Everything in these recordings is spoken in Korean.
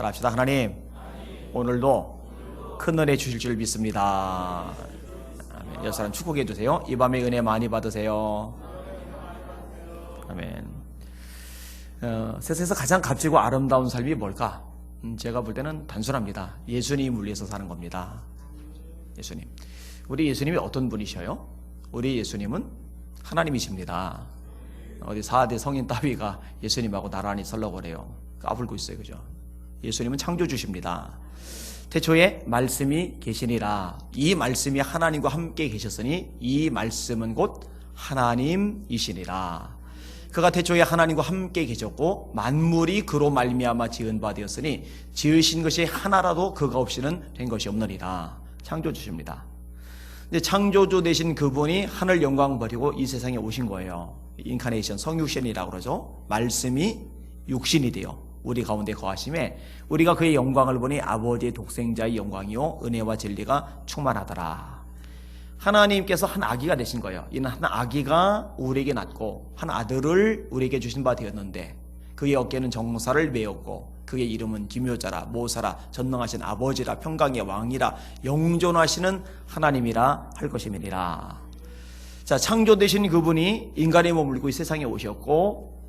따라합시다. 하나님, 오늘도 큰 은혜 주실 줄 믿습니다. 아멘. 여섯 사람 축복해 주세요. 이 밤에 은혜 많이 받으세요. 아멘. 세상에서 가장 값지고 아름다운 삶이 뭘까? 제가 볼 때는 단순합니다. 예수님을 위해서 사는 겁니다. 예수님. 우리 예수님이 어떤 분이셔요? 우리 예수님은 하나님이십니다. 어디 4대 성인 따위가 예수님하고 나란히 설렁거려요. 까불고 있어요. 그죠? 예수님은 창조주십니다. 태초에 말씀이 계시니라. 이 말씀이 하나님과 함께 계셨으니 이 말씀은 곧 하나님이시니라. 그가 태초에 하나님과 함께 계셨고 만물이 그로 말미암아 지은 바 되었으니 지으신 것이 하나라도 그가 없이는 된 것이 없느니라. 창조주십니다. 근데 창조주 되신 그분이 하늘 영광 버리고 이 세상에 오신 거예요. 인카네이션, 성육신이라고 그러죠. 말씀이 육신이 되어 우리 가운데 거하심에 우리가 그의 영광을 보니 아버지의 독생자의 영광이요 은혜와 진리가 충만하더라. 하나님께서 한 아기가 되신 거예요. 이는 한 아기가 우리에게 낳고 한 아들을 우리에게 주신 바 되었는데 그의 어깨는 정사를 메었고 그의 이름은 기묘자라 모사라 전능하신 아버지라 평강의 왕이라 영존하시는 하나님이라 할 것임이니라. 자, 창조되신 그분이 인간의 몸을 입고 이 세상에 오셨고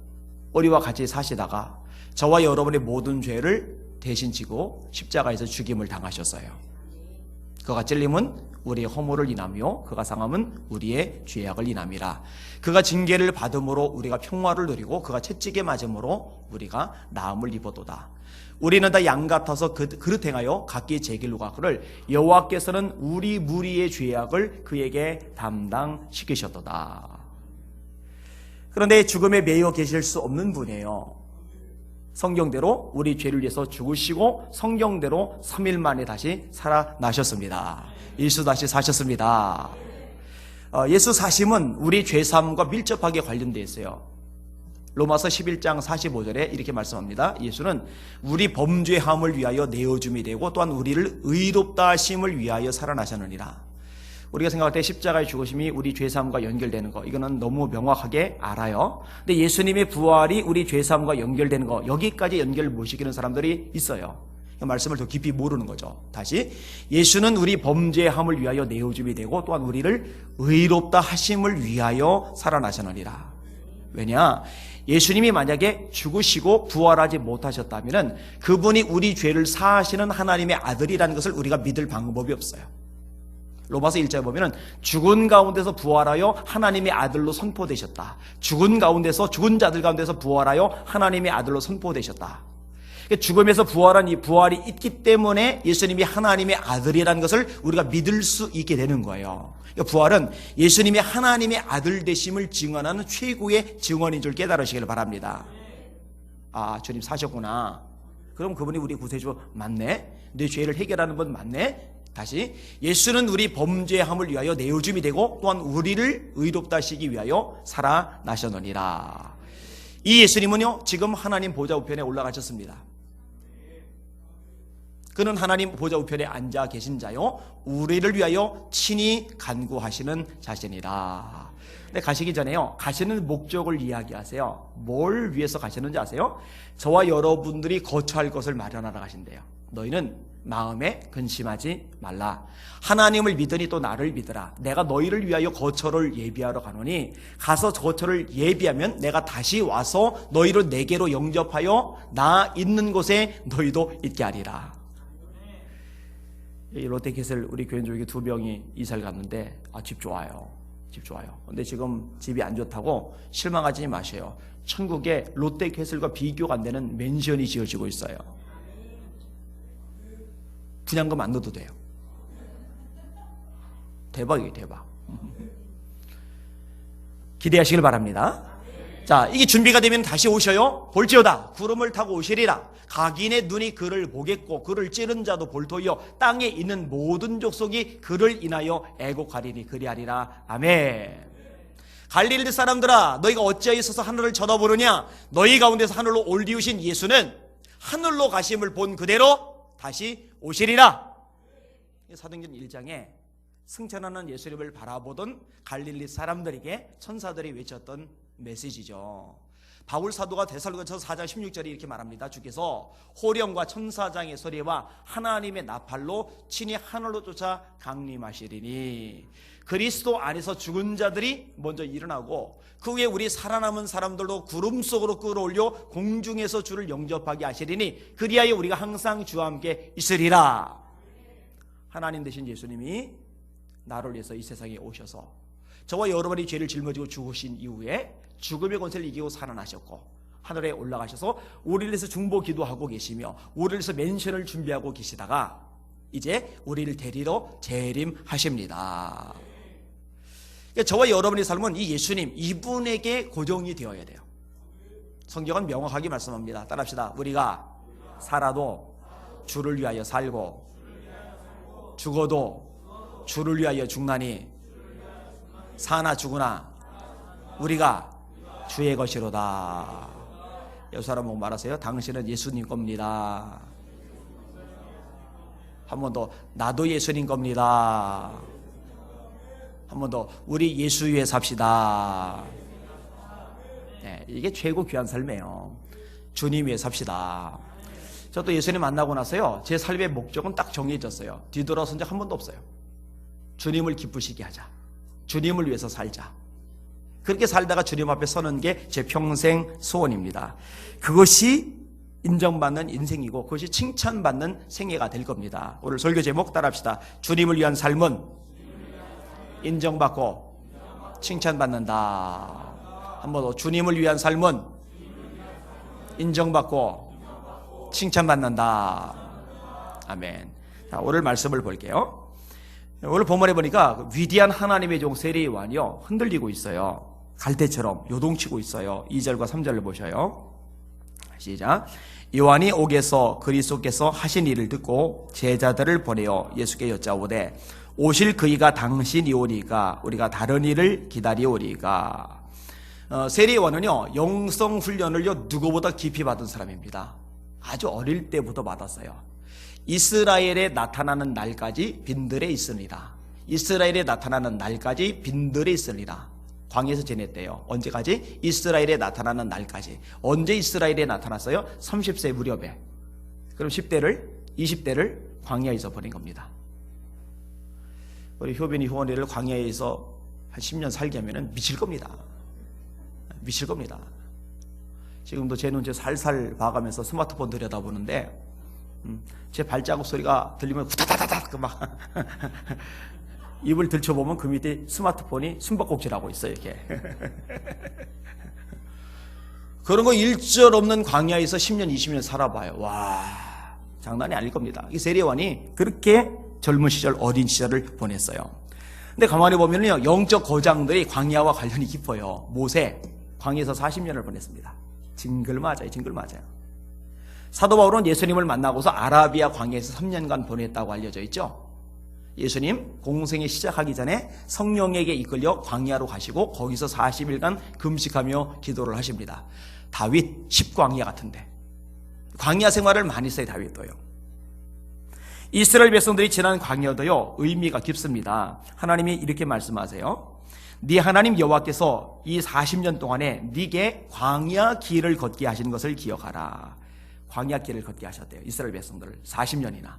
우리와 같이 사시다가 저와 여러분의 모든 죄를 대신 지고 십자가에서 죽임을 당하셨어요. 그가 찔림은 우리의 허물을 인하며 그가 상함은 우리의 죄악을 인함이라. 그가 징계를 받음으로 우리가 평화를 누리고 그가 채찍에 맞음으로 우리가 나음을 입었도다. 우리는 다 양 같아서 그릇 행하여 각기 제 길로 가거늘 여호와께서는 우리 무리의 죄악을 그에게 담당시키셨도다. 그런데 죽음에 매여 계실 수 없는 분이에요. 성경대로 우리 죄를 위해서 죽으시고 성경대로 3일 만에 다시 살아나셨습니다. 예수 다시 사셨습니다. 예수 사심은 우리 죄사함과 밀접하게 관련되어 있어요. 로마서 11장 45절에 이렇게 말씀합니다. 예수는 우리 범죄함을 위하여 내어줌이 되고 또한 우리를 의롭다 하심을 위하여 살아나셨느니라. 우리가 생각할 때 십자가의 죽으심이 우리 죄사함과 연결되는 거, 이거는 너무 명확하게 알아요. 근데 예수님의 부활이 우리 죄사함과 연결되는 거, 여기까지 연결을 못 시키는 사람들이 있어요. 말씀을 더 깊이 모르는 거죠. 다시, 예수는 우리 범죄함을 위하여 내어줌이 되고 또한 우리를 의롭다 하심을 위하여 살아나셨느니라. 왜냐? 예수님이 만약에 죽으시고 부활하지 못하셨다면 그분이 우리 죄를 사하시는 하나님의 아들이라는 것을 우리가 믿을 방법이 없어요. 로마서 1장에 보면 죽은 가운데서 부활하여 하나님의 아들로 선포되셨다. 죽은 가운데서 죽은 자들 가운데서 부활하여 하나님의 아들로 선포되셨다. 죽음에서 부활한 이 부활이 있기 때문에 예수님이 하나님의 아들이라는 것을 우리가 믿을 수 있게 되는 거예요. 부활은 예수님이 하나님의 아들 되심을 증언하는 최고의 증언인 줄 깨달으시길 바랍니다. 아, 주님 사셨구나. 그럼 그분이 우리 구세주 맞네. 내 죄를 해결하는 분 맞네. 다시, 예수는 우리 범죄함을 위하여 내어줌이 되고 또한 우리를 의롭다 하시기 위하여 살아나셨느니라. 이 예수님은요 지금 하나님 보좌 우편에 올라가셨습니다. 그는 하나님 보좌 우편에 앉아 계신 자요 우리를 위하여 친히 간구하시는 자신이라. 근데 가시기 전에요 가시는 목적을 이야기하세요. 뭘 위해서 가시는지 아세요? 저와 여러분들이 거처할 것을 마련하러 가신대요. 너희는 마음에 근심하지 말라. 하나님을 믿으니 또 나를 믿으라. 내가 너희를 위하여 거처를 예비하러 가노니 가서 거처를 예비하면 내가 다시 와서 너희를 내게로 영접하여 나 있는 곳에 너희도 있게 하리라. 이 롯데캐슬 우리 교인 중에 2명이 이사를 갔는데 집 좋아요. 집 좋아요. 근데 지금 집이 안 좋다고 실망하지 마세요. 천국에 롯데캐슬과 비교가 안 되는 맨션이 지어지고 있어요. 분양금 안 넣어도 돼요. 대박이에요, 대박. 기대하시길 바랍니다. 자, 이게 준비가 되면 다시 오셔요. 볼지어다 구름을 타고 오시리라. 각인의 눈이 그를 보겠고 그를 찌른 자도 볼터이요 땅에 있는 모든 족속이 그를 인하여 애곡하리니 그리하리라. 아멘. 갈릴리 사람들아 너희가 어찌하여 있어서 하늘을 쳐다보느냐. 너희 가운데서 하늘로 올리우신 예수는 하늘로 가심을 본 그대로 다시 오시리라. 사도행전 1장에 승천하는 예수님을 바라보던 갈릴리 사람들에게 천사들이 외쳤던 메시지죠. 바울 사도가 데살로니가서 4장 16절에 이렇게 말합니다. 주께서 호령과 천사장의 소리와 하나님의 나팔로 친히 하늘로 쫓아 강림하시리니, 그리스도 안에서 죽은 자들이 먼저 일어나고 그 후에 우리 살아남은 사람들도 구름 속으로 끌어올려 공중에서 주를 영접하게 하시리니, 그리하여 우리가 항상 주와 함께 있으리라. 하나님 되신 예수님이 나를 위해서 이 세상에 오셔서 저와 여러분이 죄를 짊어지고 죽으신 이후에 죽음의 권세를 이기고 살아나셨고 하늘에 올라가셔서 우리를 위해서 중보 기도하고 계시며 우리를 위해서 맨션을 준비하고 계시다가 이제 우리를 데리러 재림하십니다. 그러니까 저와 여러분의 삶은 이 예수님, 이분에게 고정이 되어야 돼요. 성경은 명확하게 말씀합니다. 따라합시다. 우리가 살아도 주를 위하여 살고 죽어도 주를 위하여 죽나니 사나 죽으나 우리가 주의 것이로다. 여기 사람 보고 말하세요. 당신은 예수님 겁니다. 한 번 더, 나도 예수님 겁니다. 한 번 더, 우리 예수 위에 삽시다. 네, 이게 최고 귀한 삶이에요. 주님 위에 삽시다. 저도 예수님 만나고 나서요, 제 삶의 목적은 딱 정해졌어요. 뒤돌아선 적 한 번도 없어요. 주님을 기쁘시게 하자. 주님을 위해서 살자. 그렇게 살다가 주님 앞에 서는 게 제 평생 소원입니다. 그것이 인정받는 인생이고 그것이 칭찬받는 생애가 될 겁니다. 오늘 설교 제목 따라합시다. 주님을 위한 삶은 인정받고 칭찬받는다. 한 번 더. 주님을 위한 삶은 인정받고 칭찬받는다. 아멘. 자, 오늘 말씀을 볼게요. 오늘 본문에 보니까 위대한 하나님의 종 세례 요한이요 흔들리고 있어요. 갈대처럼 요동치고 있어요. 2절과 3절을 보셔요. 시작. 요한이 옥에서 그리스도께서 하신 일을 듣고 제자들을 보내어 예수께 여짜오되 오실 그이가 당신이오리까 우리가 다른 일을 기다리오리까. 세례 요한은요 영성 훈련을요 누구보다 깊이 받은 사람입니다. 아주 어릴 때부터 받았어요. 이스라엘에 나타나는 날까지 빈들에 있습니다. 이스라엘에 나타나는 날까지 빈들에 있습니다. 광야에서 지냈대요. 언제까지? 이스라엘에 나타나는 날까지. 언제 이스라엘에 나타났어요? 30세 무렵에. 그럼 10대를 20대를 광야에서 보낸 겁니다. 우리 효빈이 후원이를 광야에서 한 10년 살게 하면 미칠 겁니다. 미칠 겁니다. 지금도 제 눈치 살살 봐가면서 스마트폰 들여다보는데 제 발자국 소리가 들리면 후다다다닥 막 입을 들춰보면 그 밑에 스마트폰이 숨바꼭질하고 있어요. 이렇게. 그런 거 일절 없는 광야에서 10년 20년 살아봐요. 와, 장난이 아닐 겁니다. 이 세례 요한이 그렇게 젊은 시절 어린 시절을 보냈어요. 근데 가만히 보면요 영적 거장들이 광야와 관련이 깊어요. 모세 광야에서 40년을 보냈습니다. 징글맞아요. 징글맞아요. 사도 바울은 예수님을 만나고서 아라비아 광야에서 3년간 보냈다고 알려져 있죠. 예수님 공생에 시작하기 전에 성령에게 이끌려 광야로 가시고 거기서 40일간 금식하며 기도를 하십니다. 다윗 10광야 같은데 광야 생활을 많이 했어요. 다윗도요. 이스라엘 백성들이 지난 광야도요 의미가 깊습니다. 하나님이 이렇게 말씀하세요. 네 하나님 여호와께서 이 40년 동안에 네게 광야 길을 걷게 하신 것을 기억하라. 광야 길을 걷게 하셨대요. 이스라엘 백성들을 40년이나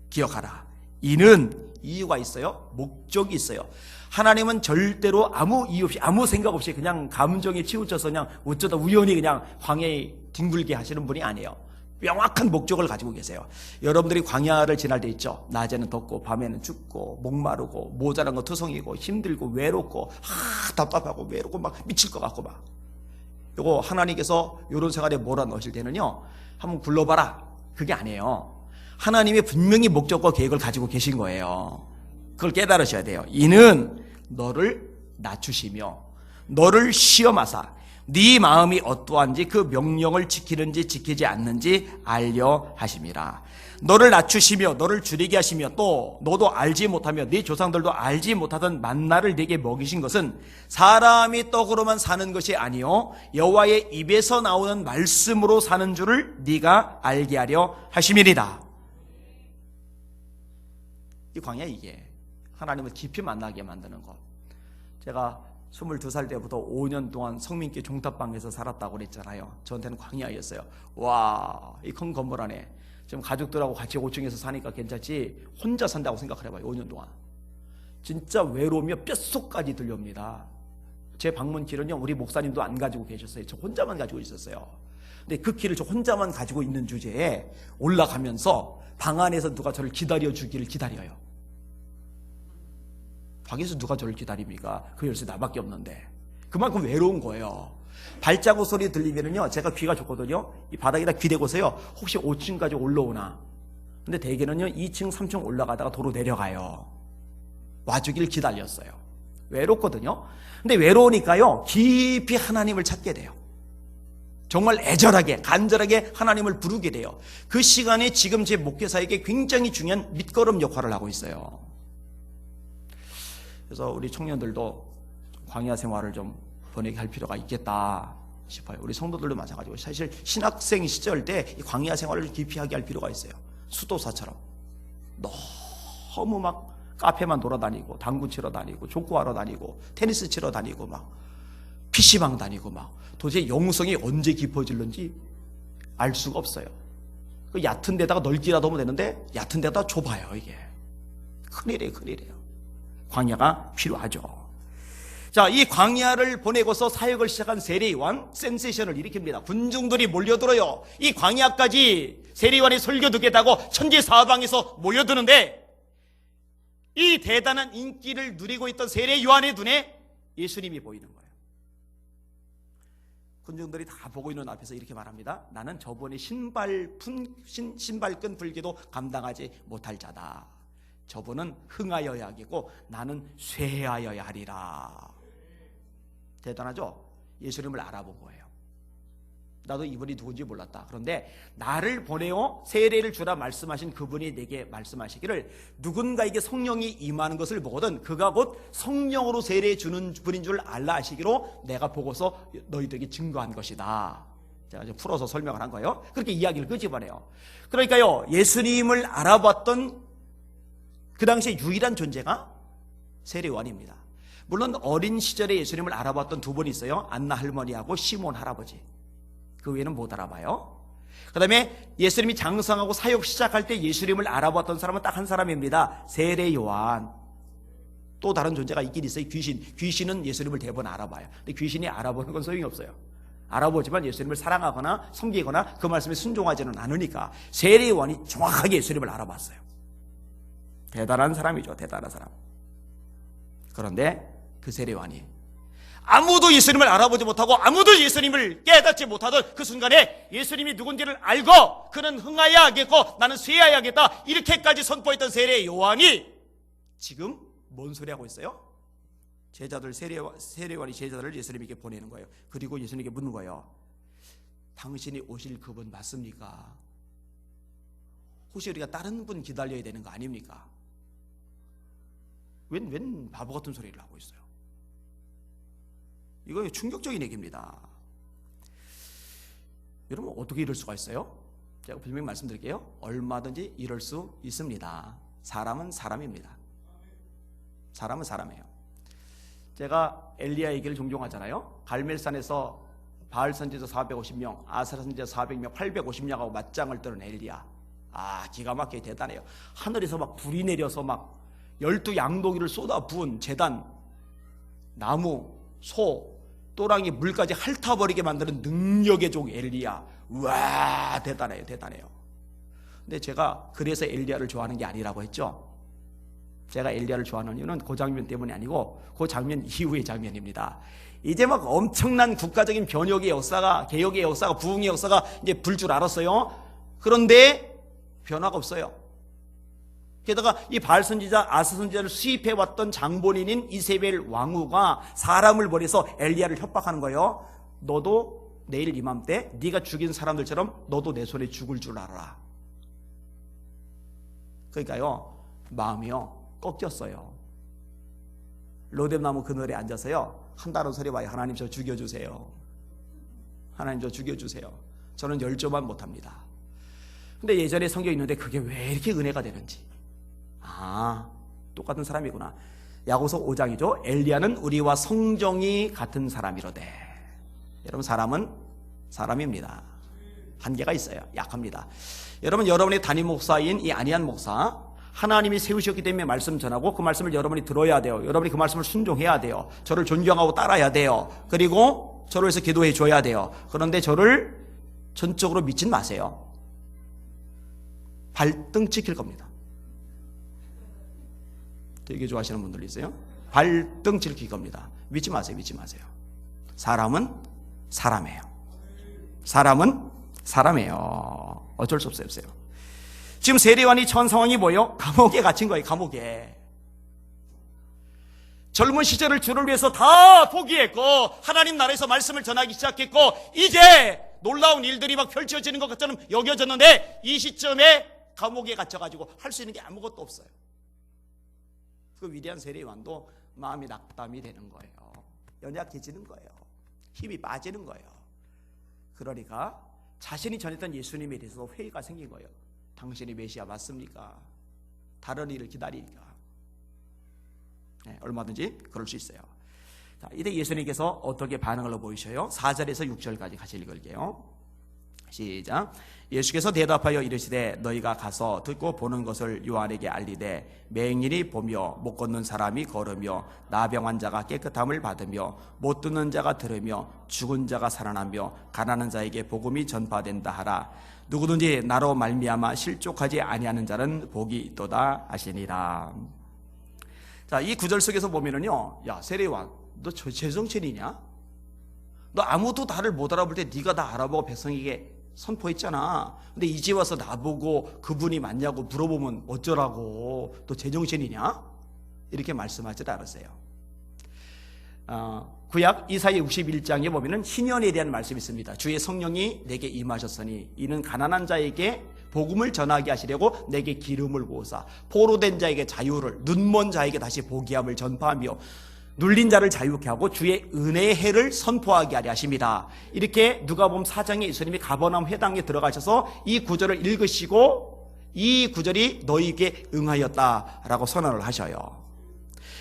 기억하라. 이는 이유가 있어요. 목적이 있어요. 하나님은 절대로 아무 이유 없이 아무 생각 없이 그냥 감정에 치우쳐서 그냥 어쩌다 우연히 그냥 광야에 뒹굴게 하시는 분이 아니에요. 명확한 목적을 가지고 계세요. 여러분들이 광야를 지날 때 있죠. 낮에는 덥고 밤에는 춥고 목마르고 모자란 거 투성이고 힘들고 외롭고 답답하고 외롭고 막 미칠 것 같고 막. 요거 하나님께서 이런 생활에 몰아넣으실 때는요 한번 굴러봐라. 그게 아니에요. 하나님이 분명히 목적과 계획을 가지고 계신 거예요. 그걸 깨달으셔야 돼요. 이는 너를 낮추시며 너를 시험하사 네 마음이 어떠한지 그 명령을 지키는지 지키지 않는지 알려 하심이라. 너를 낮추시며 너를 줄이게 하시며 또 너도 알지 못하며 네 조상들도 알지 못하던 만나를 네게 먹이신 것은 사람이 떡으로만 사는 것이 아니요 여호와의 입에서 나오는 말씀으로 사는 줄을 네가 알게 하려 하심이니라. 이 광야 이게 하나님을 깊이 만나게 만드는 것. 제가 22살 때부터 5년 동안 성민교 종탑방에서 살았다고 그랬잖아요. 저한테는 광야였어요. 와, 이 큰 건물 안에 지금 가족들하고 같이 5층에서 사니까 괜찮지 혼자 산다고 생각을 해봐요. 5년 동안 진짜 외로우며 뼛속까지 들려옵니다. 제 방문길은요 우리 목사님도 안 가지고 계셨어요. 저 혼자만 가지고 있었어요. 근데 그 길을 저 혼자만 가지고 있는 주제에 올라가면서 방 안에서 누가 저를 기다려 주기를 기다려요. 밖에서 누가 저를 기다립니까? 그 열쇠 나밖에 없는데. 그만큼 외로운 거예요. 발자국 소리 들리면은요 제가 귀가 좋거든요. 이 바닥에다 귀 대고서요 혹시 5층까지 올라오나. 근데 대개는요 2층 3층 올라가다가 도로 내려가요. 와주길 기다렸어요. 외롭거든요. 근데 외로우니까요 깊이 하나님을 찾게 돼요. 정말 애절하게 간절하게 하나님을 부르게 돼요. 그 시간에 지금 제 목회사에게 굉장히 중요한 밑거름 역할을 하고 있어요. 그래서 우리 청년들도 광야 생활을 좀 보내게 할 필요가 있겠다 싶어요. 우리 성도들도 마찬가지고 사실 신학생 시절 때 이 광야 생활을 깊이 하게 할 필요가 있어요. 수도사처럼 너무 막 카페만 돌아다니고 당구 치러 다니고 족구하러 다니고 테니스 치러 다니고 막 PC방 다니고 막 도대체 영성이 언제 깊어질는지 알 수가 없어요. 그 얕은 데다가 넓기라도 하면 되는데 얕은 데다가 좁아요. 이게 큰일이에요. 큰일이에요. 광야가 필요하죠. 자, 이 광야를 보내고서 사역을 시작한 세례요한 센세이션을 일으킵니다. 군중들이 몰려들어요. 이 광야까지 세례요한이 설교 듣겠다고 천지 사방에서 모여드는데 이 대단한 인기를 누리고 있던 세례요한의 눈에 예수님이 보이는 거예요. 군중들이 다 보고 있는 앞에서 이렇게 말합니다. 나는 저번에 신발끈 불기도 감당하지 못할 자다. 저분은 흥하여야 하겠고 나는 쇠하여야 하리라. 대단하죠? 예수님을 알아본 거예요. 나도 이분이 누군지 몰랐다. 그런데 나를 보내어 세례를 주라 말씀하신 그분이 내게 말씀하시기를 누군가에게 성령이 임하는 것을 보거든 그가 곧 성령으로 세례 주는 분인 줄 알라 하시기로 내가 보고서 너희들에게 증거한 것이다. 제가 좀 풀어서 설명을 한 거예요. 그렇게 이야기를 끄집어내요. 그러니까요 예수님을 알아봤던 그 당시에 유일한 존재가 세례요한입니다. 물론 어린 시절에 예수님을 알아봤던 두 분이 있어요. 안나 할머니하고 시몬 할아버지. 그 외에는 못 알아봐요. 그 다음에 예수님이 장성하고 사역 시작할 때 예수님을 알아봤던 사람은 딱 한 사람입니다. 세례요한. 또 다른 존재가 있긴 있어요. 귀신은 예수님을 대부분 알아봐요. 근데 귀신이 알아보는 건 소용이 없어요. 알아보지만 예수님을 사랑하거나 섬기거나 그 말씀에 순종하지는 않으니까 세례요한이 정확하게 예수님을 알아봤어요. 대단한 사람이죠. 대단한 사람. 그런데 그 세례요한이 아무도 예수님을 알아보지 못하고 아무도 예수님을 깨닫지 못하던 그 순간에 예수님이 누군지를 알고 그는 흥하여야 하겠고 나는 쇠하여야 하겠다 이렇게까지 선포했던 세례요한이 지금 뭔 소리 하고 있어요? 제자들 세례요한이 제자들을 예수님에게 보내는 거예요. 그리고 예수님에게 묻는 거예요. 당신이 오실 그분 맞습니까? 혹시 우리가 다른 분 기다려야 되는 거 아닙니까? 웬 바보 같은 소리를 하고 있어요. 이거 충격적인 얘기입니다. 여러분 어떻게 이럴 수가 있어요? 제가 분명히 말씀드릴게요. 얼마든지 이럴 수 있습니다. 사람은 사람입니다. 사람은 사람이에요. 제가 엘리야 얘기를 종종 하잖아요. 갈멜산에서 바알 선지자 450명, 아사랴 선지자 400명, 850명하고 맞짱을 뜨는 엘리야. 기가 막히게 대단해요. 하늘에서 막 불이 내려서 막 12양동이를 쏟아 부은 제단, 나무, 소, 또랑이 물까지 핥아버리게 만드는 능력의 종 엘리야. 우와, 대단해요. 대단해요. 근데 제가 그래서 엘리야를 좋아하는 게 아니라고 했죠. 제가 엘리야를 좋아하는 이유는 그 장면 때문이 아니고 그 장면 이후의 장면입니다. 이제 막 엄청난 국가적인 변혁의 역사가, 개혁의 역사가, 부흥의 역사가 이제 불 줄 알았어요. 그런데 변화가 없어요. 게다가 이 바알 선지자, 아사 선지자를 수입해왔던 장본인인 이세벨 왕후가 사람을 보내서 엘리야를 협박하는 거예요. 너도 내일 이맘때 네가 죽인 사람들처럼 너도 내 손에 죽을 줄 알아라. 그러니까요 마음이요 꺾였어요. 로뎀나무 그늘에 앉아서요 한다는 소리 봐요. 하나님 저 죽여주세요. 하나님 저 죽여주세요. 저는 열조만 못합니다. 근데 예전에 성경에 있는데 그게 왜 이렇게 은혜가 되는지. 똑같은 사람이구나. 야고보서 5장이죠. 엘리야는 우리와 성정이 같은 사람이로되. 여러분, 사람은 사람입니다. 한계가 있어요. 약합니다. 여러분, 여러분의 담임 목사인 이 안희한 목사, 하나님이 세우셨기 때문에 말씀 전하고 그 말씀을 여러분이 들어야 돼요. 여러분이 그 말씀을 순종해야 돼요. 저를 존경하고 따라야 돼요. 그리고 저를 위해서 기도해 줘야 돼요. 그런데 저를 전적으로 믿진 마세요. 발등 찍힐 겁니다. 되게 좋아하시는 분들 있어요. 발등 찍힐 겁니다. 믿지 마세요. 믿지 마세요. 사람은 사람이에요. 사람은 사람이에요. 어쩔 수 없어요. 지금 세례요한이 처한 상황이 뭐예요? 감옥에 갇힌 거예요. 감옥에. 젊은 시절을 주를 위해서 다 포기했고 하나님 나라에서 말씀을 전하기 시작했고 이제 놀라운 일들이 막 펼쳐지는 것 것처럼 여겨졌는데 이 시점에 감옥에 갇혀가지고 할 수 있는 게 아무것도 없어요. 그 위대한 세례요한도 마음이 낙담이 되는 거예요. 연약해지는 거예요. 힘이 빠지는 거예요. 그러니까 자신이 전했던 예수님에 대해서 회의가 생긴 거예요. 당신이 메시아 맞습니까? 다른 일을 기다리니까. 네, 얼마든지 그럴 수 있어요. 자, 이때 예수님께서 어떻게 반응을 보이셔요? 4절에서 6절까지 같이 읽을게요. 시작. 예수께서 대답하여 이르시되 너희가 가서 듣고 보는 것을 요한에게 알리되 맹인이 보며 못 걷는 사람이 걸으며 나병한 자가 깨끗함을 받으며 못 듣는 자가 들으며 죽은 자가 살아나며 가난한 자에게 복음이 전파된다 하라. 누구든지 나로 말미암아 실족하지 아니하는 자는 복이 있도다 하시니라. 자, 이 구절 속에서 보면은요, 야 세례요한, 너 제정신이냐? 너 아무도 나를 못 알아볼 때 네가 다 알아보고 백성에게 선포했잖아. 근데 이제 와서 나보고 그분이 맞냐고 물어보면 어쩌라고? 너 제정신이냐? 이렇게 말씀하지 않았어요. 구약 이사야 61장에 보면은 희년에 대한 말씀이 있습니다. 주의 성령이 내게 임하셨으니 이는 가난한 자에게 복음을 전하게 하시려고 내게 기름을 부으사 포로된 자에게 자유를, 눈먼 자에게 다시 보기함을 전파하며 눌린 자를 자유케 하고 주의 은혜의 해를 선포하게 하려 하십니다. 이렇게 누가복음 4장에 예수님이 가버나움 회당에 들어가셔서 이 구절을 읽으시고 이 구절이 너희에게 응하였다라고 선언을 하셔요.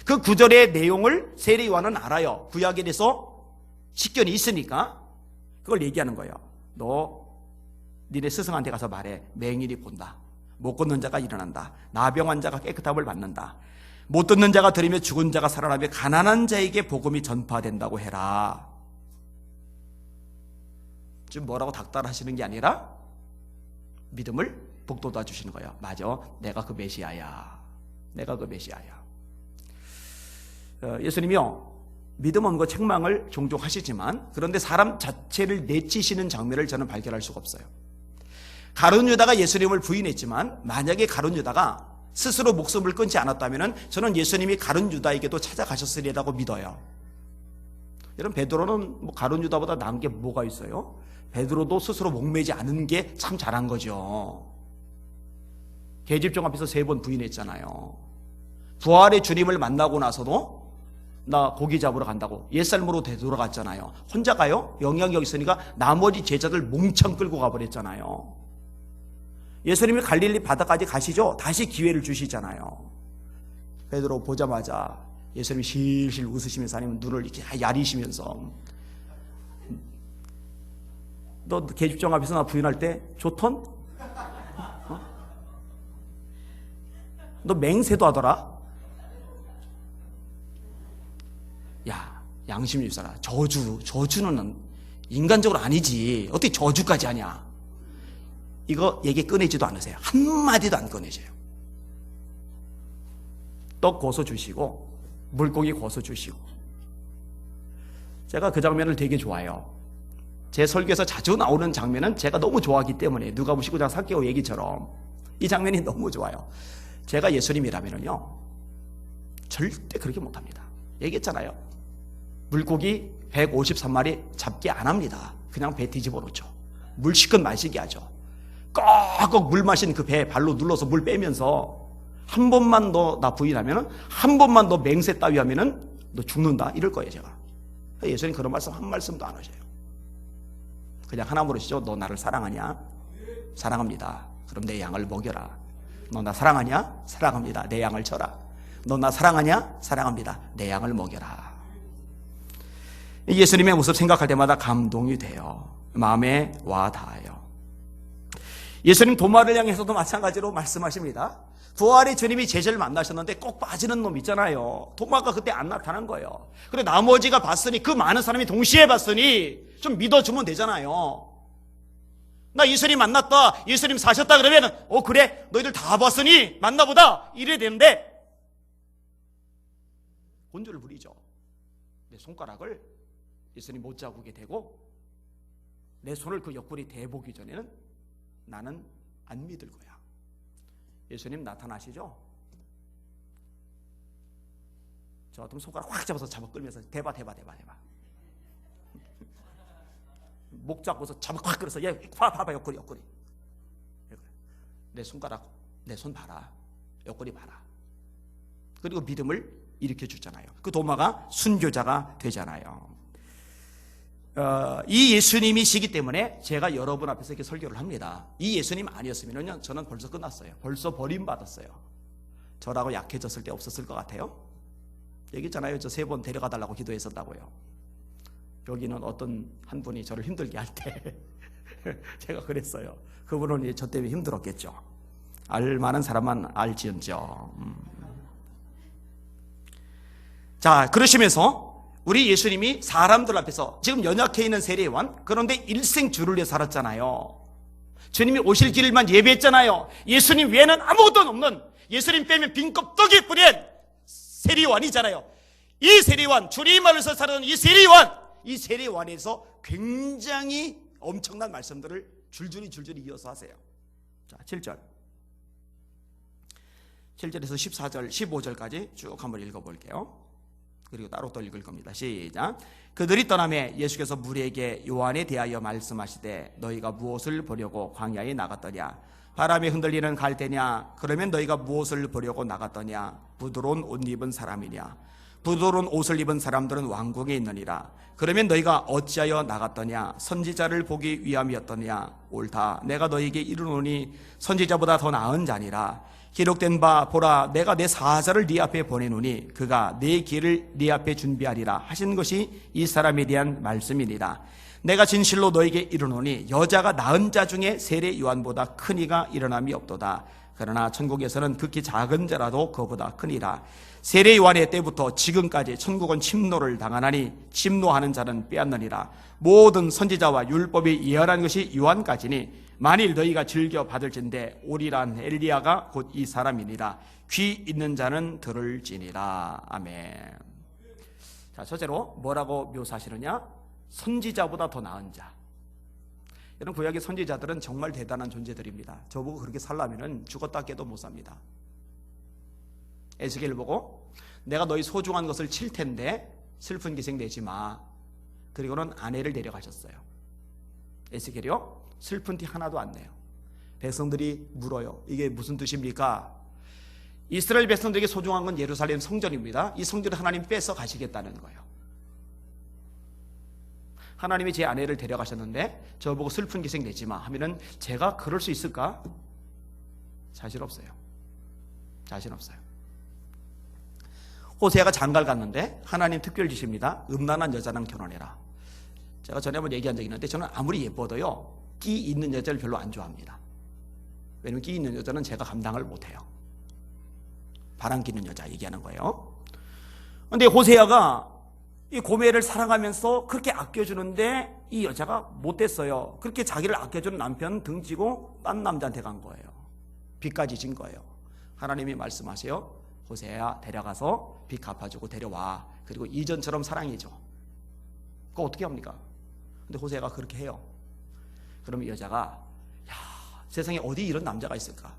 그 구절의 내용을 세례요한은 알아요. 구약에 대해서 식견이 있으니까 그걸 얘기하는 거예요. 너 니네 스승한테 가서 말해. 맹인이 본다. 못 걷는 자가 일어난다. 나병한 자가 깨끗함을 받는다. 못 듣는 자가 들으며 죽은 자가 살아나며 가난한 자에게 복음이 전파된다고 해라. 지금 뭐라고 닥달하시는 게 아니라 믿음을 북돋아 주시는 거예요. 맞아, 내가 그 메시아야. 내가 그 메시아야. 예수님이요, 믿음 없는 거 책망을 종종 하시지만 그런데 사람 자체를 내치시는 장면을 저는 발견할 수가 없어요. 가룟 유다가 예수님을 부인했지만 만약에 가룟 유다가 스스로 목숨을 끊지 않았다면 저는 예수님이 가룟 유다에게도 찾아가셨으리라고 믿어요. 여러분, 베드로는 뭐 가룟 유다보다 나은 게 뭐가 있어요? 베드로도 스스로 목매지 않은 게 참 잘한 거죠. 계집종 앞에서 3번 부인했잖아요. 부활의 주님을 만나고 나서도 나 고기 잡으러 간다고 옛삶으로 되돌아갔잖아요. 혼자 가요? 영향력 있으니까 나머지 제자들 몽창 끌고 가버렸잖아요. 예수님이 갈릴리 바다까지 가시죠? 다시 기회를 주시잖아요. 베드로 보자마자 예수님이 실실 웃으시면서 아니면 눈을 이렇게 야리시면서 너 계집종 앞에서 나 부인할 때 좋던? 어? 너 맹세도 하더라? 야, 양심이 있어라. 저주는 인간적으로 아니지. 어떻게 저주까지 하냐? 이거 얘기 꺼내지도 않으세요. 한마디도 안 꺼내셔요. 떡 고소 주시고 물고기 고소 주시고. 제가 그 장면을 되게 좋아해요. 제 설교에서 자주 나오는 장면은 제가 너무 좋아하기 때문에 누가복음 19장 사개오 얘기처럼 이 장면이 너무 좋아요. 제가 예수님이라면요 절대 그렇게 못합니다. 얘기했잖아요. 물고기 153마리 잡기 안 합니다. 그냥 배 뒤집어 놓죠. 물 시컷 마시게 하죠. 꼭꼭 물 마신 그 배 발로 눌러서 물 빼면서 한 번만 너 나 부인하면은, 한 번만 너 맹세 따위 하면은 너 죽는다 이럴 거예요. 제가 예수님 그런 말씀 한 말씀도 안 하셔요. 그냥 하나 물으시죠. 너 나를 사랑하냐? 사랑합니다. 그럼 내 양을 먹여라. 너 나 사랑하냐? 사랑합니다. 내 양을 쳐라. 너 나 사랑하냐? 사랑합니다. 내 양을 먹여라. 예수님의 모습 생각할 때마다 감동이 돼요. 마음에 와 닿아요. 예수님 도마를 향해서도 마찬가지로 말씀하십니다. 부활의 주님이 제자를 만나셨는데 꼭 빠지는 놈 있잖아요. 도마가 그때 안 나타난 거예요. 그래 나머지가 봤으니, 그 많은 사람이 동시에 봤으니 좀 믿어주면 되잖아요. 나 예수님 만났다, 예수님 사셨다 그러면 그래 너희들 다 봤으니 만나보다 이래야 되는데 본줄을 부리죠. 내 손가락을 예수님 못 잡게 되고 내 손을 그 옆구리 대보기 전에는 나는 안 믿을 거야. 예수님 나타나시죠? 저 같으면 손가락 확 잡아서 잡아 끌면서 대봐 목 잡고서 잡아 확 끌어서 얘 봐봐 옆구리 내 손가락 내 손 봐라, 옆구리 봐라. 그리고 믿음을 일으켜 주잖아요. 그 도마가 순교자가 되잖아요. 이 예수님이시기 때문에 제가 여러분 앞에서 이렇게 설교를 합니다. 이 예수님 아니었으면 저는 벌써 끝났어요. 벌써 버림받았어요. 저라고 약해졌을 때 없었을 것 같아요. 얘기했잖아요. 저 3번 데려가 달라고 기도했었다고요. 여기는 어떤 한 분이 저를 힘들게 할 때 제가 그랬어요. 그분은 저 때문에 힘들었겠죠. 알만한 사람만 알지언정. 자, 그러시면서 우리 예수님이 사람들 앞에서 지금 연약해 있는 세례요한, 그런데 일생 주를 위해 살았잖아요. 주님이 오실 길만 예배했잖아요. 예수님 외에는 아무것도 없는, 예수님 빼면 빈 껍데기 뿌린 세례요한이잖아요. 이 세례요한, 주님 안에서 살았던 이 세례요한에서 굉장히 엄청난 말씀들을 줄줄이 이어서 하세요. 자, 7절 7절에서 14절 15절까지 쭉 한번 읽어볼게요. 그리고 따로 또 읽을 겁니다. 시작. 그들이 떠나매 예수께서 무리에게 요한에 대하여 말씀하시되 너희가 무엇을 보려고 광야에 나갔더냐? 바람에 흔들리는 갈대냐? 그러면 너희가 무엇을 보려고 나갔더냐? 부드러운 옷 입은 사람이냐? 부드러운 옷을 입은 사람들은 왕궁에 있느니라. 그러면 너희가 어찌하여 나갔더냐? 선지자를 보기 위함이었더냐? 옳다. 내가 너희에게 이르노니 선지자보다 더 나은 자니라. 기록된 바 보라, 내가 내 사자를 네 앞에 보내노니 그가 내 길을 네 앞에 준비하리라 하신 것이 이 사람에 대한 말씀이니라. 내가 진실로 너에게 이르노니 여자가 낳은 자 중에 세례 요한보다 큰 이가 일어남이 없도다. 그러나 천국에서는 극히 작은 자라도 그보다 크니라. 세례 요한의 때부터 지금까지 천국은 침노를 당하나니 침노하는 자는 빼앗느니라. 모든 선지자와 율법이 예언한 것이 요한까지니 만일 너희가 즐겨 받을진대 오리란 엘리야가 곧 이 사람이니라. 귀 있는 자는 들을지니라. 아멘. 자, 첫째로 뭐라고 묘사하시느냐? 선지자보다 더 나은 자. 여러분, 구약의 선지자들은 정말 대단한 존재들입니다. 저보고 그렇게 살려면 죽었다 깨도 못 삽니다. 에스겔 보고 내가 너희 소중한 것을 칠 텐데 슬픈 기색 내지 마. 그리고는 아내를 데려가셨어요. 에스겔이요? 슬픈 티 하나도 안 내요. 백성들이 물어요. 이게 무슨 뜻입니까? 이스라엘 백성들에게 소중한 건 예루살렘 성전입니다. 이 성전을 하나님 뺏어 가시겠다는 거예요. 하나님이 제 아내를 데려가셨는데 저보고 슬픈 기색 내지 마 하면은 제가 그럴 수 있을까? 자신 없어요. 호세아가 장가를 갔는데 하나님 특별 지시입니다. 음란한 여자랑 결혼해라. 제가 전에 한번 얘기한 적이 있는데 저는 아무리 예뻐도요 끼 있는 여자를 별로 안 좋아합니다. 왜냐면 끼 있는 여자는 제가 감당을 못해요. 바람 끼는 여자 얘기하는 거예요. 그런데 호세아가 이 고멜을 사랑하면서 그렇게 아껴주는데 이 여자가 못됐어요. 그렇게 자기를 아껴주는 남편 등지고 딴 남자한테 간 거예요. 빚까지 진 거예요. 하나님이 말씀하세요. 호세아 데려가서 빚 갚아주고 데려와. 그리고 이전처럼 사랑해줘. 그거 어떻게 합니까? 근데 호세아가 그렇게 해요. 그러면 여자가 세상에 어디 이런 남자가 있을까?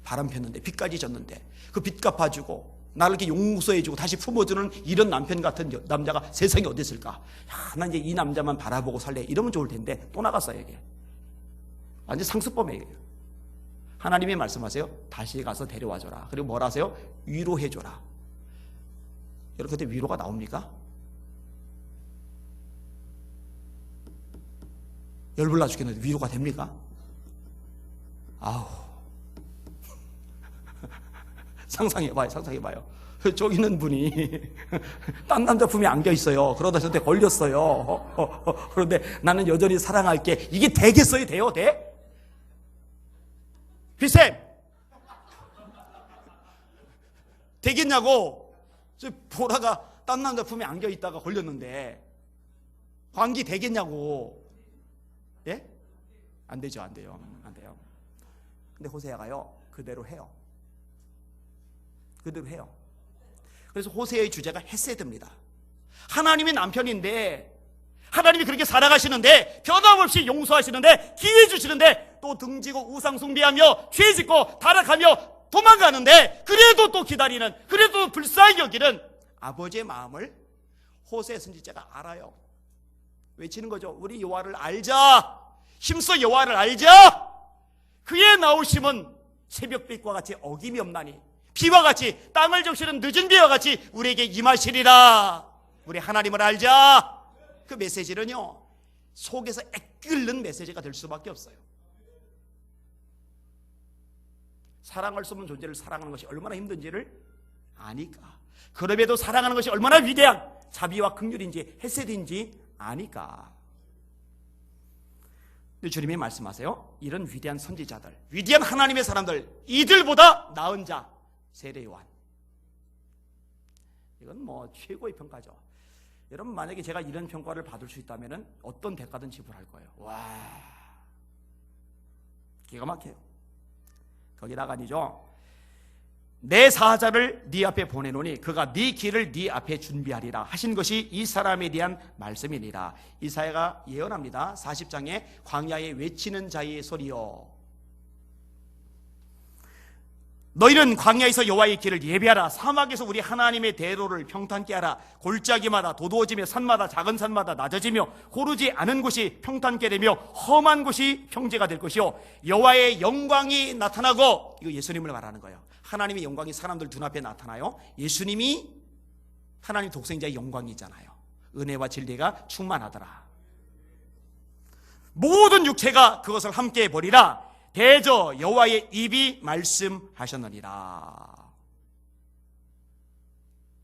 바람 폈는데 빚까지 졌는데 그 빚 갚아주고 나를 이렇게 용서해주고 다시 품어주는 이런 남편 같은 남자가 세상에 어디 있을까? 난 이제 이 남자만 바라보고 살래. 이러면 좋을 텐데 또 나갔어요. 이게 완전 상습범이에요. 하나님이 말씀하세요. 다시 가서 데려와줘라. 그리고 뭐라 하세요? 위로해줘라. 여러분 그때 위로가 나옵니까? 열불나 죽겠는데 위로가 됩니까? 아우 상상해봐요. 저기 있는 분이 딴 남자 품에 안겨 있어요. 그러다 저한테 걸렸어요. 그런데 나는 여전히 사랑할게. 이게 되겠어요? 돼요? 돼? 비쌤 되겠냐고. 저 보라가 딴 남자 품에 안겨 있다가 걸렸는데 관계 되겠냐고. 예? 안 되죠. 안 돼요. 안 돼요. 근데 호세아가요 그대로 해요. 그대로 해요. 그래서 호세아의 주제가 헤세드입니다. 하나님의 남편인데, 하나님이 그렇게 살아가시는데, 변함없이 용서하시는데, 기회 주시는데, 또 등지고 우상 숭배하며 죄 짓고 타락하며 도망가는데, 그래도 또 기다리는, 그래도 불쌍히 여기는 아버지의 마음을 호세 선지자가 알아요. 외치는 거죠. 우리 여호와를 알자. 힘써 여호와를 알자. 그의 나오심은 새벽빛과 같이 어김이 없나니 비와 같이 땅을 적시는 늦은 비와 같이 우리에게 임하시리라. 우리 하나님을 알자. 그 메시지는요 속에서 애끓는 메시지가 될 수밖에 없어요. 사랑할 수 없는 존재를 사랑하는 것이 얼마나 힘든지를 아니까. 그럼에도 사랑하는 것이 얼마나 위대한 자비와 긍휼인지 헤세드인지 아니까. 근데 주님이 말씀하세요. 이런 위대한 선지자들, 위대한 하나님의 사람들, 이들보다 나은 자 세례 요한. 이건 뭐 최고의 평가죠. 여러분 만약에 제가 이런 평가를 받을 수 있다면 어떤 대가든 지불할 거예요. 와, 기가 막혀요. 거기다가 아니죠. 내 사자를 네 앞에 보내노니 그가 네 길을 네 앞에 준비하리라 하신 것이 이 사람에 대한 말씀이니라. 이사야가 예언합니다. 40장에 광야에 외치는 자의 소리요, 너희는 광야에서 여호와의 길을 예비하라. 사막에서 우리 하나님의 대로를 평탄케 하라. 골짜기마다 도두어지며 산마다 작은 산마다 낮아지며 고르지 않은 곳이 평탄케 되며 험한 곳이 평지가 될 것이요, 여호와의 영광이 나타나고. 이거 예수님을 말하는 거예요. 하나님의 영광이 사람들 눈앞에 나타나요. 예수님이 하나님 독생자의 영광이잖아요. 은혜와 진리가 충만하더라. 모든 육체가 그것을 함께 버리라. 대저 여호와의 입이 말씀하셨느니라.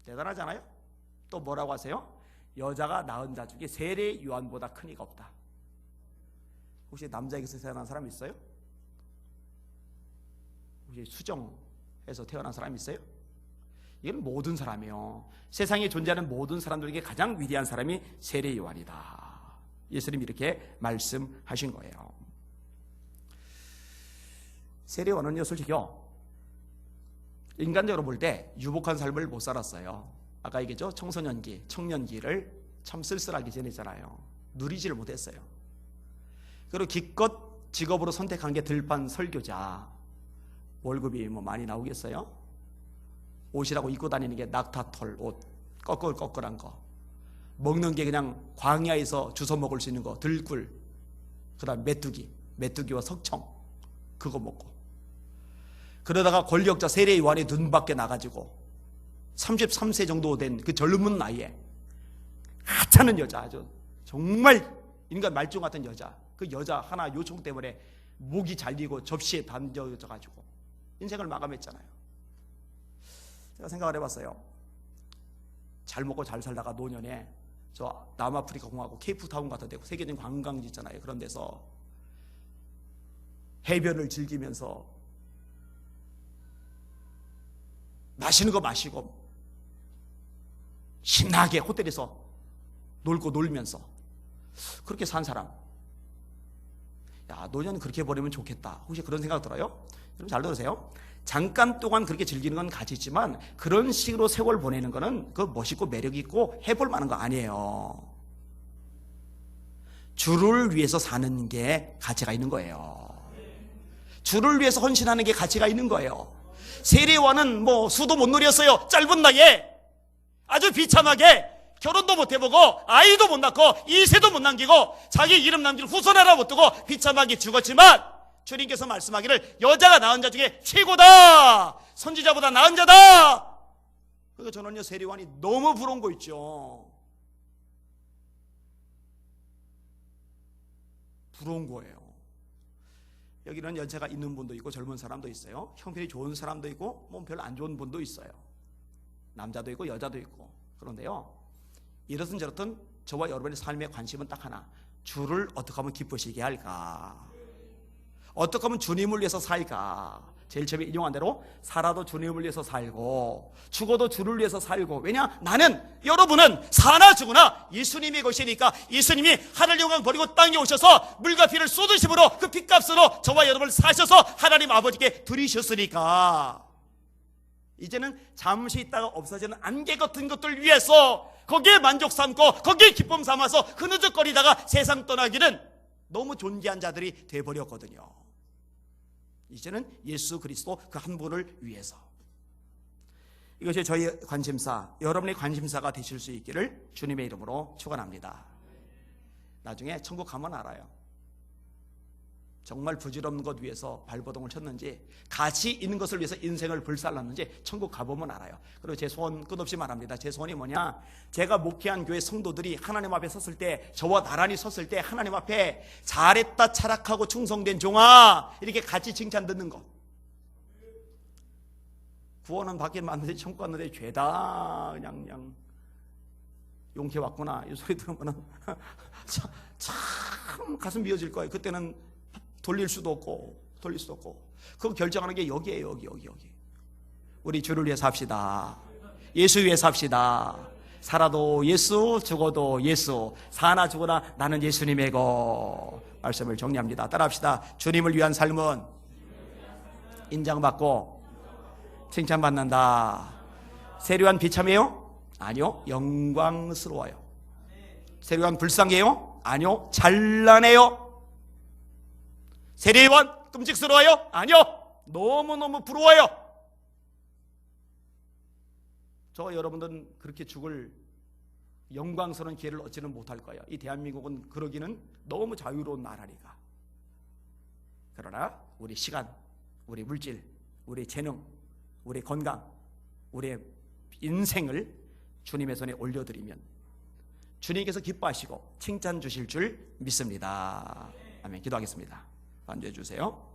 대단하잖아요. 또 뭐라고 하세요? 여자가 낳은 자 중에 세례 요한보다 큰 이가 없다. 혹시 남자에게서 태어난 사람 있어요? 혹시 수정에서 태어난 사람 있어요? 이건 모든 사람이요, 세상에 존재하는 모든 사람들에게 가장 위대한 사람이 세례 요한이다. 예수님이 이렇게 말씀하신 거예요. 세례 요한은요 솔직히요 인간적으로 볼 때 유복한 삶을 못 살았어요. 아까 얘기했죠. 청소년기, 청년기를 참 쓸쓸하게 지냈잖아요. 누리지를 못했어요. 그리고 기껏 직업으로 선택한 게 들판 설교자. 월급이 뭐 많이 나오겠어요? 옷이라고 입고 다니는 게 낙타털 옷, 꺼끌꺼끌한 거. 먹는 게 그냥 광야에서 주워 먹을 수 있는 거, 들꿀, 그 다음 메뚜기와 석청, 그거 먹고. 그러다가 권력자 세례 요한의 눈 밖에 나가지고 33세 정도 된 그 젊은 나이에 하찮은 여자, 아주 정말 인간 말종 같은 여자, 그 여자 하나 요청 때문에 목이 잘리고 접시에 던져져가지고 인생을 마감했잖아요. 제가 생각을 해봤어요. 잘 먹고 잘 살다가 노년에 저 남아프리카 공화국 케이프타운 같은 데 세계적인 관광지 있잖아요. 그런 데서 해변을 즐기면서 맛있는 거 마시고 신나게 호텔에서 놀고 놀면서 그렇게 산 사람, 야 노년 그렇게 보내면 좋겠다. 혹시 그런 생각 들어요? 여러분 잘 들으세요. 잠깐 동안 그렇게 즐기는 건 가치 있지만 그런 식으로 세월 보내는 거는 그 멋있고 매력있고 해볼 만한 거 아니에요. 주를 위해서 사는 게 가치가 있는 거예요. 주를 위해서 헌신하는 게 가치가 있는 거예요. 세례 요한은 뭐 수도 못 누렸어요. 짧은 나이에 아주 비참하게 결혼도 못 해보고 아이도 못 낳고 이세도 못 남기고 자기 이름 남길 후손 하나 못 두고 비참하게 죽었지만 주님께서 말씀하기를 여자가 낳은 자 중에 최고다, 선지자보다 나은 자다. 그래서 저는요 세례 요한이 너무 부러운 거 있죠. 부러운 거예요. 여기는 연세가 있는 분도 있고 젊은 사람도 있어요. 형편이 좋은 사람도 있고 뭐 별로 안 좋은 분도 있어요. 남자도 있고 여자도 있고. 그런데요, 이렇든 저렇든 저와 여러분의 삶의 관심은 딱 하나. 주를 어떻게 하면 기쁘시게 할까? 어떻게 하면 주님을 위해서 살까? 제일 처음에 인용한 대로 살아도 주님을 위해서 살고 죽어도 주를 위해서 살고. 왜냐? 나는, 여러분은 사나 죽으나 예수님의 것이니까. 예수님이 하늘 영광 버리고 땅에 오셔서 물과 피를 쏟으심으로 그 피값으로 저와 여러분을 사셔서 하나님 아버지께 드리셨으니까 이제는 잠시 있다가 없어지는 안개 같은 것들 위해서 거기에 만족 삼고 거기에 기쁨 삼아서 흐느적거리다가 세상 떠나기는 너무 존귀한 자들이 돼버렸거든요. 이제는 예수 그리스도 그 한 분을 위해서. 이것이 저희 관심사, 여러분의 관심사가 되실 수 있기를 주님의 이름으로 축원합니다. 나중에 천국 가면 알아요. 정말 부질없는 것 위해서 발버둥을 쳤는지, 가치 있는 것을 위해서 인생을 불살랐는지 천국 가보면 알아요. 그리고 제 소원 끝없이 말합니다. 제 소원이 뭐냐? 제가 목회한 교회 성도들이 하나님 앞에 섰을 때, 저와 나란히 섰을 때 하나님 앞에 잘했다, 차락하고 충성된 종아, 이렇게 같이 칭찬 듣는 것. 구원은 받긴 맞는데 천국 갔는데 죄다 그냥 용케 왔구나, 이 소리 들으면 참 가슴 미어질 거예요. 그때는 돌릴 수도 없고 그거 결정하는 게 여기에요. 여기. 우리 주를 위해서 합시다. 예수 위해서 합시다. 살아도 예수, 죽어도 예수. 사나 죽으나 나는 예수님의 거. 말씀을 정리합니다. 따라합시다. 주님을 위한 삶은 인정받고 칭찬받는다. 세류한 비참해요? 아니요, 영광스러워요. 세류한 불쌍해요? 아니요, 찬란해요. 세례요한 끔찍스러워요? 아니요, 너무너무 부러워요. 저와 여러분들은 그렇게 죽을 영광스러운 기회를 얻지는 못할 거예요. 이 대한민국은 그러기는 너무 자유로운 나라니까. 그러나 우리 시간, 우리 물질, 우리 재능, 우리 건강, 우리의 인생을 주님의 손에 올려드리면 주님께서 기뻐하시고 칭찬 주실 줄 믿습니다. 아멘. 기도하겠습니다. 반주해 주세요.